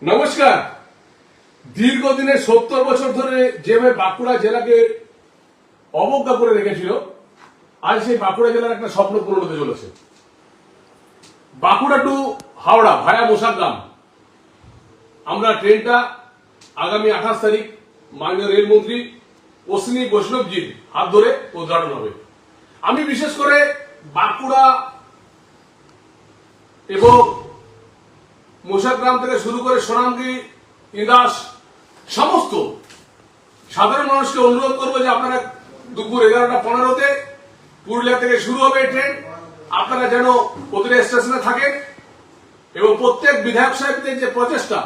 নমস্কার। দীর্ঘদিনে 70 বছর ধরে যেভাবে বাঁকুড়া জেলাকে অবজ্ঞা করে রেখেছিল, আজ সেই বাঁকুড়া জেলার একটা স্বপ্ন পূরণ হতে চলেছে। বাঁকুড়া টু হাওড়া ভায়া মোসাগ্রাম আমরা ট্রেনটা আগামী 28 তারিখ মাননীয় রেলমন্ত্রী অশ্বিনী বৈষ্ণবজির হাত ধরে উদ্ঘাটন হবে। আমি বিশেষ করে বাঁকুড়া এবং মোসাগ্রাম থেকে শুরু করে সোনামগি, ইন্দাস সমস্ত সাধারণ মানুষকে অনুরোধ করবো যে আপনারা দুপুর 11:15 পুরুলিয়া থেকে শুরু হবে এই ট্রেন, আপনারা যেন প্রতিটা স্টেশনে থাকেন এবং প্রত্যেক বিধায়ক সাহেবদের যে প্রচেষ্টা,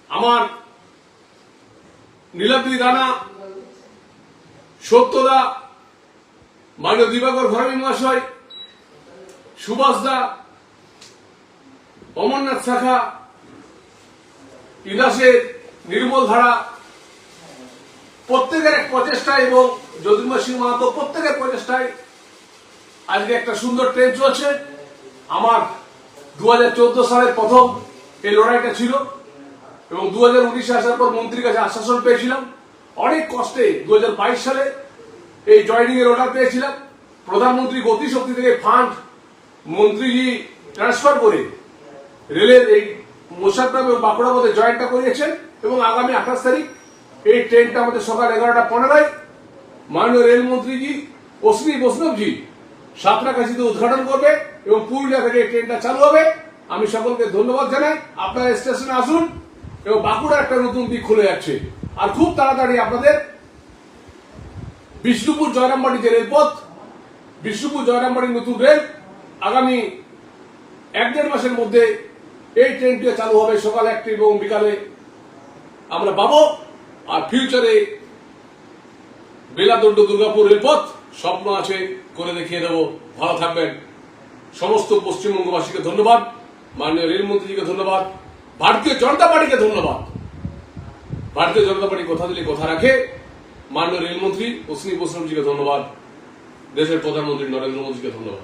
আমার নীলাদ্রি রানা, সত্যদা, মাননীয় দিবাকর ঘরামি মহাশয়, সুভাষ দা, অমরনাথ শাখা, ইন্দাসের নির্মল ধারা, প্রত্যেকের এক প্রচেষ্টা এবং জ্যোতির্ময় সিং মাহাতো প্রত্যেকের প্রচেষ্টায় আজকে একটা সুন্দর ট্রেন চলছে। আমার 2014 সালের প্রথম এই লড়াইটা ছিল এবং 2019 আসার পর মন্ত্রীর কাছে আশ্বাসন পেয়েছিলাম। অনেক কষ্টে 2022 সালে এই জয়নিং এর অর্ডার পেয়েছিলাম। প্রধানমন্ত্রী গতিশক্তি থেকে ফান্ড মন্ত্রীজি ট্রান্সফার করে রেলের এই মোসাগ্রাম এবং বাঁকুড়ার মধ্যে জয়েন্টটা করিয়েছেন এবং আগামী 28 তারিখ এই ট্রেনটা আমাদের সকাল 11:15 মাননীয় রেলমন্ত্রীজি অশ্বিনী বৈষ্ণবজি সাঁতরাগাছিতে উদ্ঘাটন করবে এবং পুরুলিয়া থেকে এই ট্রেনটা চালু হবে। আমি সকলকে ধন্যবাদ জানাই। আপনারা স্টেশনে আসুন এবং বাঁকুড়া একটা নতুন দিক খুলে যাচ্ছে। আর খুব তাড়াতাড়ি আপনাদের বিষ্ণুপুর জয়রামবাটি যে রেলপথ, বিষ্ণুপুর জয়রামবাটি নতুন রেল আগামী 1-1.5 মাসের মধ্যে এই ট্রেনটি চালু হবে। সকাল 1 এবং বিকালে আমরা পাবো। আর ফিউচারে বেলাদণ্ড দুর্গাপুর রেলপথ স্বপ্ন আছে, করে দেখিয়ে দেবো। ভালো থাকবেন। সমস্ত পশ্চিমবঙ্গবাসীকে ধন্যবাদ, মাননীয় রেলমন্ত্রীজিকে ধন্যবাদ, ভারতীয় জনতা পার্টিকে ধন্যবাদ। ভারতীয় জনতা পার্টি কথা দিলে কথা রাখে। মাননীয় রেলমন্ত্রী অশ্বিনী বৈষ্ণবজিকে ধন্যবাদ, দেশের প্রধানমন্ত্রী নরেন্দ্র মোদীকে ধন্যবাদ।